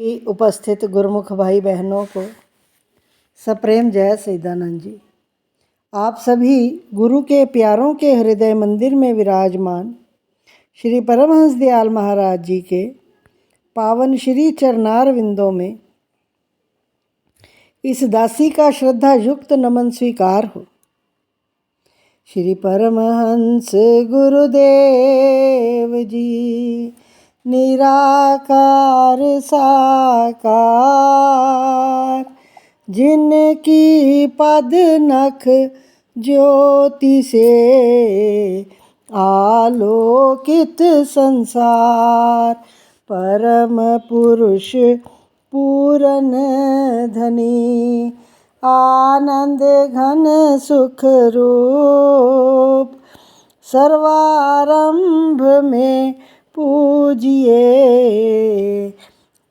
की उपस्थित गुरुमुख भाई बहनों को सप्रेम जय सच्चिदानंद जी। आप सभी गुरु के प्यारों के हृदय मंदिर में विराजमान श्री परमहंस दयाल महाराज जी के पावन श्री चरणार विंदों में इस दासी का श्रद्धा युक्त नमन स्वीकार हो। श्री परमहंस गुरुदेव जी निराकार साकार, जिनकी पद नख ज्योति से आलोकित संसार, परम पुरुष पूरन धनी आनंद घन सुख रूप, सर्वारंभ में पूजिए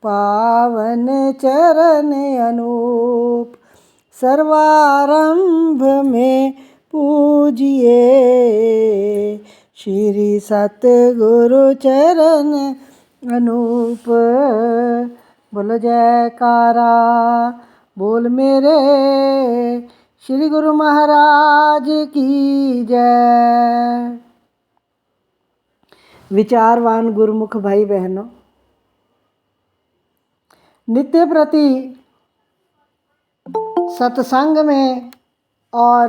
पावन चरण अनूप, सर्वारंभ में पूजिए श्री सतगुरु चरण अनूप। बोलो जयकारा, बोल मेरे श्री गुरु महाराज की जय। विचारवान गुरुमुख भाई बहनों, नित्य प्रति सत्संग में और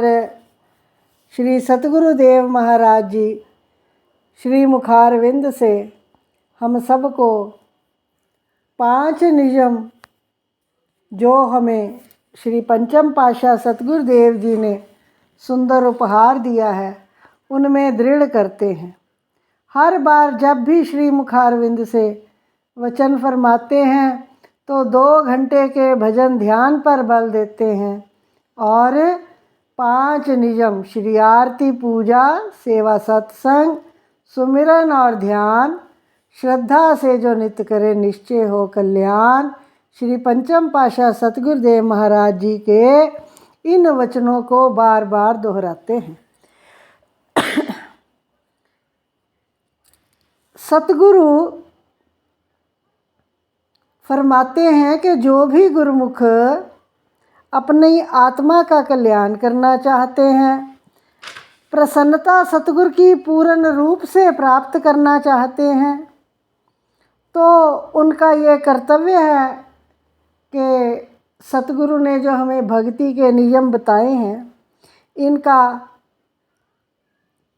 श्री सतगुरुदेव महाराज जी श्री मुखारविंद से हम सबको 5 नियम जो हमें श्री पंचम पातशाह सतगुरुदेव जी ने सुंदर उपहार दिया है उनमें दृढ़ करते हैं। हर बार जब भी श्री मुखारविंद से वचन फरमाते हैं तो 2 घंटे के भजन ध्यान पर बल देते हैं और 5 नियम श्री आरती पूजा सेवा सत्संग सुमिरन और ध्यान श्रद्धा से जो नित्य करे निश्चय हो कल्याण, श्री पंचम पातशाह सतगुरुदेव महाराज जी के इन वचनों को बार बार दोहराते हैं। सतगुरु फरमाते हैं कि जो भी गुरुमुख अपनी आत्मा का कल्याण करना चाहते हैं, प्रसन्नता सतगुरु की पूर्ण रूप से प्राप्त करना चाहते हैं, तो उनका ये कर्तव्य है कि सतगुरु ने जो हमें भक्ति के नियम बताए हैं इनका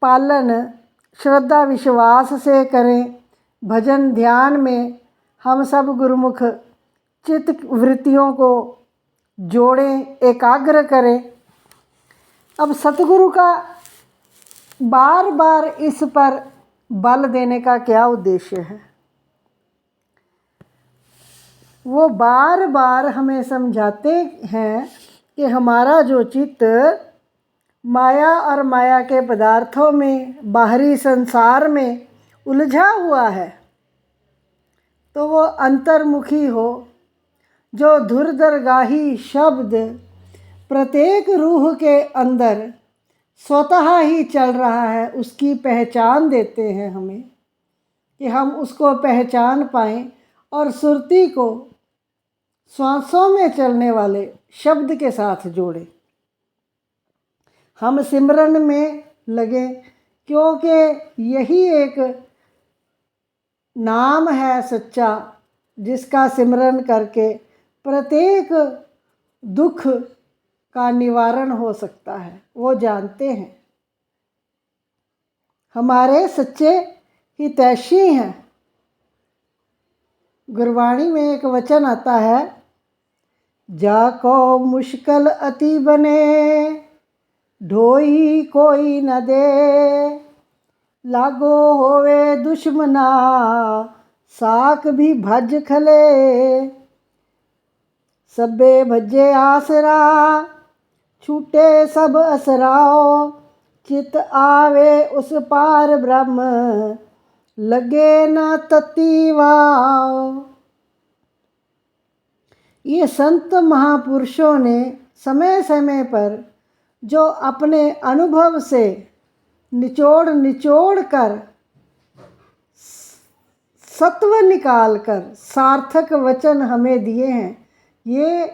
पालन श्रद्धा विश्वास से करें। भजन ध्यान में हम सब गुरुमुख चित्त वृत्तियों को जोड़ें, एकाग्र करें। अब सतगुरु का बार बार इस पर बल देने का क्या उद्देश्य है? वो बार बार हमें समझाते हैं कि हमारा जो चित्त माया और माया के पदार्थों में बाहरी संसार में उलझा हुआ है, तो वो अंतर्मुखी हो। जो धुर दरगाही शब्द प्रत्येक रूह के अंदर स्वतः ही चल रहा है, उसकी पहचान देते हैं हमें कि हम उसको पहचान पाएँ और सुरती को श्वासों में चलने वाले शब्द के साथ जोड़ें। हम सिमरन में लगे, क्योंकि यही एक नाम है सच्चा जिसका सिमरन करके प्रत्येक दुख का निवारण हो सकता है। वो जानते हैं, हमारे सच्चे हितैषी हैं। गुरबाणी में एक वचन आता है, जाको मुश्किल अति बने ढोई कोई न दे, लागो होवे दुश्मना साक भी भज खले, सबे भजे आसरा छूटे सब असराओ, चित आवे उस पार ब्रह्म लगे न तती वाओ। ये संत महापुरुषों ने समय समय पर जो अपने अनुभव से निचोड़ निचोड़ कर सत्व निकाल कर सार्थक वचन हमें दिए हैं। ये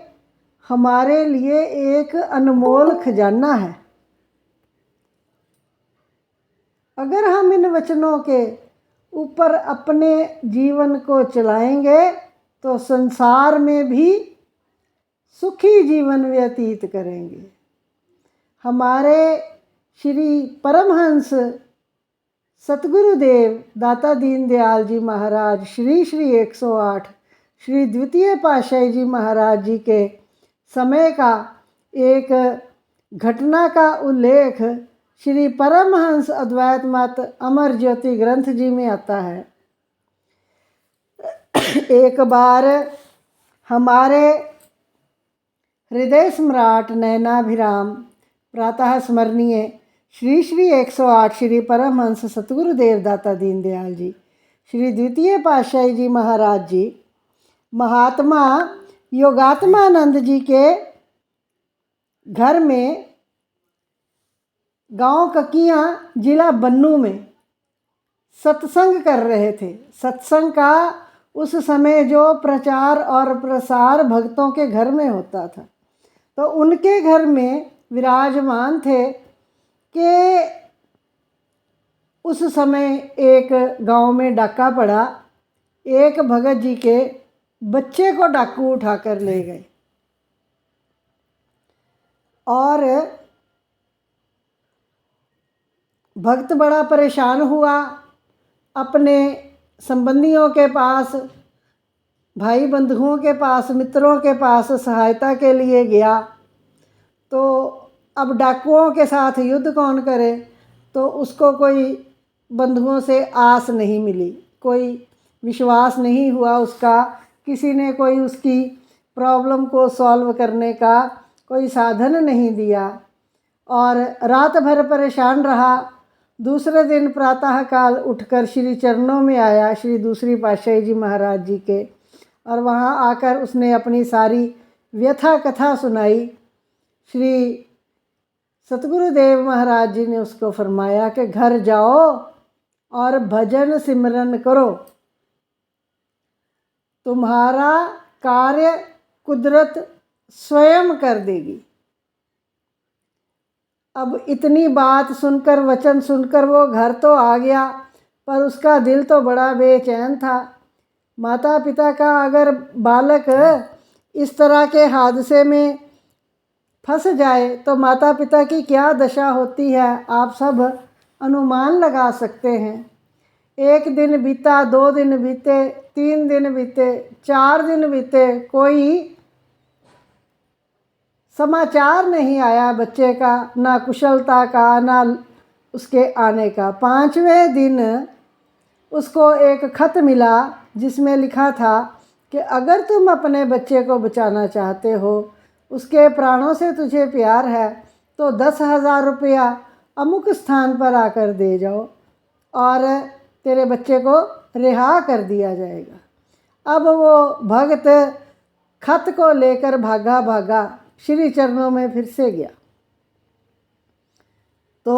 हमारे लिए एक अनमोल खजाना है। अगर हम इन वचनों के ऊपर अपने जीवन को चलाएंगे तो संसार में भी सुखी जीवन व्यतीत करेंगे। हमारे श्री परमहंस सतगुरुदेव दाता दीनदयाल जी महाराज श्री श्री 108 श्री द्वितीय पातशाही जी महाराज जी के समय का एक घटना का उल्लेख श्री परमहंस अद्वैत मत अमर ज्योति ग्रंथ जी में आता है। एक बार हमारे हृदय सम्राट नयनाभिराम प्रातः स्मरणीय श्री श्री 108 श्री परमहंस सतगुरुदेव दाता दीनदयाल जी श्री द्वितीय पातशाही जी महाराज जी महात्मा योगात्मानंद जी के घर में गांव ककियां जिला बन्नू में सत्संग कर रहे थे। सत्संग का उस समय जो प्रचार और प्रसार भक्तों के घर में होता था, तो उनके घर में विराजमान थे कि उस समय एक गांव में डाका पड़ा। एक भगत जी के बच्चे को डाकू उठाकर ले गए और भक्त बड़ा परेशान हुआ। अपने संबंधियों के पास, भाई बंधुओं के पास, मित्रों के पास सहायता के लिए गया। तो अब डाकुओं के साथ युद्ध कौन करे, तो उसको कोई बंधुओं से आस नहीं मिली, कोई विश्वास नहीं हुआ उसका, किसी ने कोई उसकी प्रॉब्लम को सॉल्व करने का कोई साधन नहीं दिया और रात भर परेशान रहा। दूसरे दिन प्रातःकाल उठकर श्री चरणों में आया श्री दूसरी पातशाही जी महाराज जी के, और वहाँ आकर उसने अपनी सारी व्यथा कथा सुनाई। श्री सतगुरुदेव महाराज जी ने उसको फरमाया कि घर जाओ और भजन सिमरन करो, तुम्हारा कार्य कुदरत स्वयं कर देगी। अब इतनी बात सुनकर, वचन सुनकर वो घर तो आ गया, पर उसका दिल तो बड़ा बेचैन था। माता पिता का अगर बालक इस तरह के हादसे में फंस जाए तो माता पिता की क्या दशा होती है, आप सब अनुमान लगा सकते हैं। एक दिन बीता, 2 दिन बीते, 3 दिन बीते, 4 दिन बीते, कोई समाचार नहीं आया बच्चे का, ना कुशलता का, ना उसके आने का। 5वें दिन उसको एक खत मिला जिसमें लिखा था कि अगर तुम अपने बच्चे को बचाना चाहते हो, उसके प्राणों से तुझे प्यार है, तो 10,000 रुपया अमुक स्थान पर आकर दे जाओ और तेरे बच्चे को रिहा कर दिया जाएगा। अब वो भक्त खत को लेकर भागा श्री चरणों में फिर से गया। तो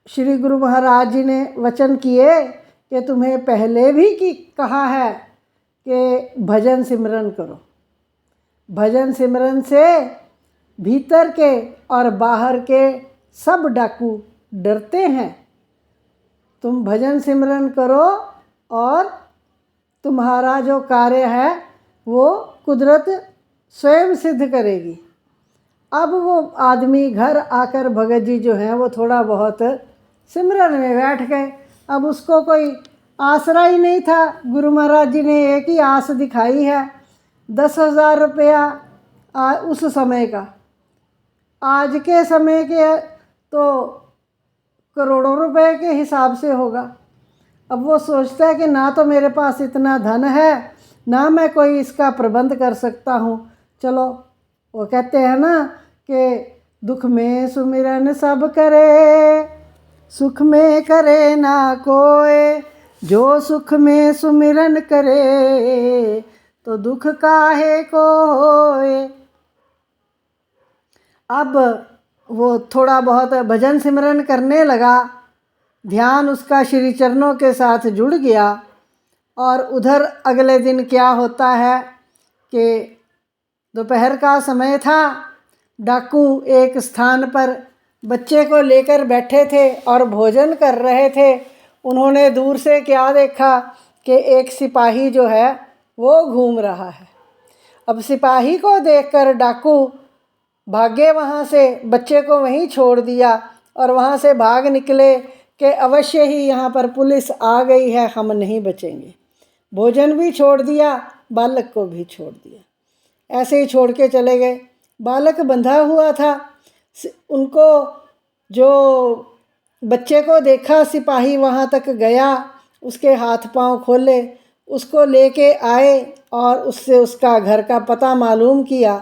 श्री गुरु महाराज जी ने वचन किए कि तुम्हें पहले भी कहा है कि भजन सिमरन करो। भजन सिमरन से भीतर के और बाहर के सब डाकू डरते हैं। तुम भजन सिमरन करो और तुम्हारा जो कार्य है वो कुदरत स्वयं सिद्ध करेगी। अब वो आदमी घर आकर भगत जी जो हैं वो थोड़ा बहुत सिमरन में बैठ गए। अब उसको कोई आसरा ही नहीं था। गुरु महाराज जी ने एक ही आस दिखाई है, 10,000 रुपया उस समय का, आज के समय के तो करोड़ों रुपए के हिसाब से होगा। अब वो सोचता है कि ना तो मेरे पास इतना धन है, ना मैं कोई इसका प्रबंध कर सकता हूँ। चलो, वो कहते हैं ना कि दुख में सुमिरन सब करे, सुख में करे ना कोई, जो सुख में सुमिरन करे तो दुख काहे को होए। अब वो थोड़ा बहुत भजन सिमरन करने लगा, ध्यान उसका श्री चरणों के साथ जुड़ गया। और उधर अगले दिन क्या होता है कि दोपहर का समय था, डाकू एक स्थान पर बच्चे को लेकर बैठे थे और भोजन कर रहे थे। उन्होंने दूर से क्या देखा कि एक सिपाही जो है वो घूम रहा है। अब सिपाही को देखकर डाकू भागे वहाँ से, बच्चे को वहीं छोड़ दिया और वहाँ से भाग निकले कि अवश्य ही यहाँ पर पुलिस आ गई है, हम नहीं बचेंगे। भोजन भी छोड़ दिया, बालक को भी छोड़ दिया, ऐसे ही छोड़ के चले गए। बालक बंधा हुआ था। उनको जो बच्चे को देखा, सिपाही वहाँ तक गया, उसके हाथ पांव खोले, उसको लेके आए और उससे उसका घर का पता मालूम किया।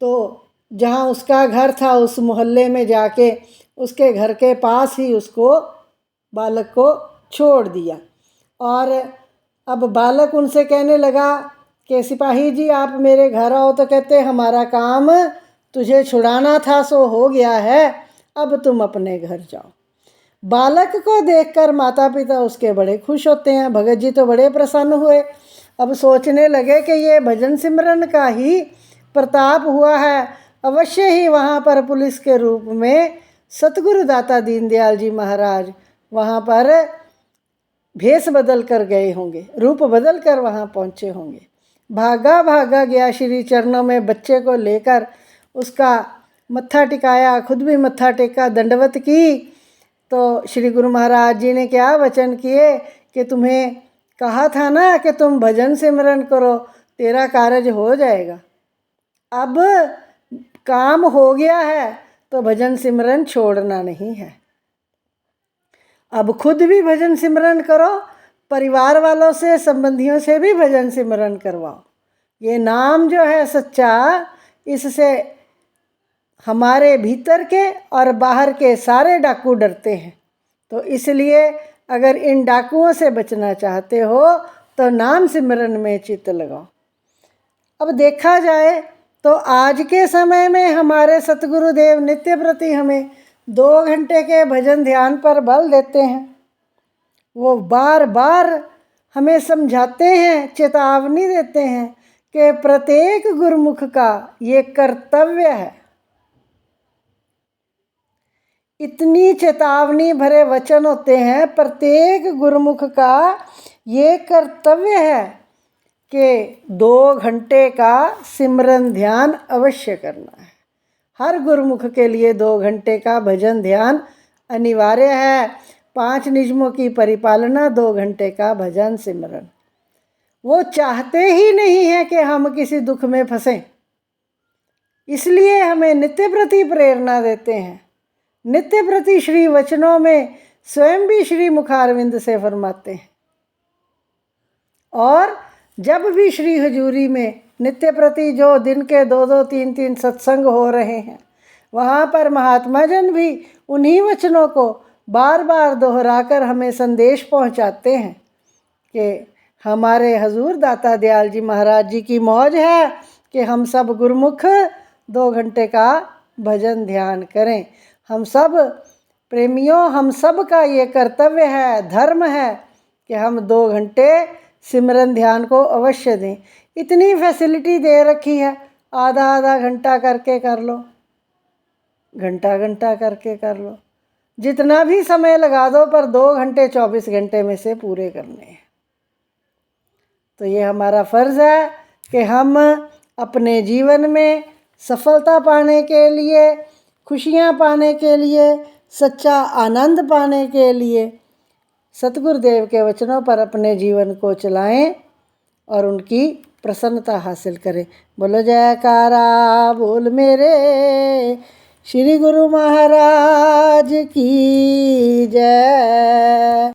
तो जहाँ उसका घर था उस मोहल्ले में जाके उसके घर के पास ही उसको, बालक को छोड़ दिया। और अब बालक उनसे कहने लगा कि सिपाही जी आप मेरे घर आओ। तो कहते हमारा काम तुझे छुड़ाना था सो हो गया है, अब तुम अपने घर जाओ। बालक को देखकर माता पिता उसके बड़े खुश होते हैं। भगत जी तो बड़े प्रसन्न हुए। अब सोचने लगे कि ये भजन सिमरन का ही प्रताप हुआ है, अवश्य ही वहाँ पर पुलिस के रूप में सतगुरु दाता दीनदयाल जी महाराज वहाँ पर भेष बदल कर गए होंगे, रूप बदल कर वहाँ पहुँचे होंगे। भागा भागा गया श्री चरणों में, बच्चे को लेकर उसका मत्था टिकाया, खुद भी मत्था टेका, दंडवत की। तो श्री गुरु महाराज जी ने क्या वचन किए कि तुम्हें कहा था ना कि तुम भजन सिमरन करो, तेरा कार्य हो जाएगा। अब काम हो गया है तो भजन सिमरन छोड़ना नहीं है। अब खुद भी भजन सिमरन करो, परिवार वालों से, संबंधियों से भी भजन सिमरन करवाओ। ये नाम जो है सच्चा, इससे हमारे भीतर के और बाहर के सारे डाकू डरते हैं। तो इसलिए अगर इन डाकुओं से बचना चाहते हो तो नाम सिमरन में चित्त लगाओ। अब देखा जाए तो आज के समय में हमारे सतगुरुदेव नित्य प्रति हमें 2 घंटे के भजन ध्यान पर बल देते हैं। वो बार बार हमें समझाते हैं, चेतावनी देते हैं कि प्रत्येक गुरुमुख का ये कर्तव्य है। इतनी चेतावनी भरे वचन होते हैं, प्रत्येक गुरुमुख का ये कर्तव्य है कि 2 घंटे का सिमरन ध्यान अवश्य करना है। हर गुरुमुख के लिए 2 घंटे का भजन ध्यान अनिवार्य है। 5 नियमों की परिपालना, 2 घंटे का भजन सिमरन। वो चाहते ही नहीं है कि हम किसी दुख में फंसें, इसलिए हमें नित्य प्रति प्रेरणा देते हैं। नित्य प्रति श्री वचनों में स्वयं भी श्री मुखारविंद से फरमाते हैं। और जब भी श्री हजूरी में नित्य प्रति जो दिन के 2-2, 3-3 सत्संग हो रहे हैं, वहाँ पर महात्मा जन भी उन्हीं वचनों को बार बार दोहराकर हमें संदेश पहुँचाते हैं कि हमारे हजूर दाता दयाल जी महाराज जी की मौज है कि हम सब गुरुमुख 2 घंटे का भजन ध्यान करें। हम सब प्रेमियों, हम सब का ये कर्तव्य है, धर्म है कि हम 2 घंटे सिमरन ध्यान को अवश्य दें। इतनी फैसिलिटी दे रखी है, आधा आधा घंटा करके कर लो, घंटा घंटा करके कर लो, जितना भी समय लगा दो, पर 2 घंटे 24 घंटे में से पूरे करने हैं। तो ये हमारा फ़र्ज़ है कि हम अपने जीवन में सफलता पाने के लिए, खुशियाँ पाने के लिए, सच्चा आनंद पाने के लिए सतगुरुदेव के वचनों पर अपने जीवन को चलाएं और उनकी प्रसन्नता हासिल करें। बोलो जयकारा बोल मेरे श्री गुरु महाराज की जय।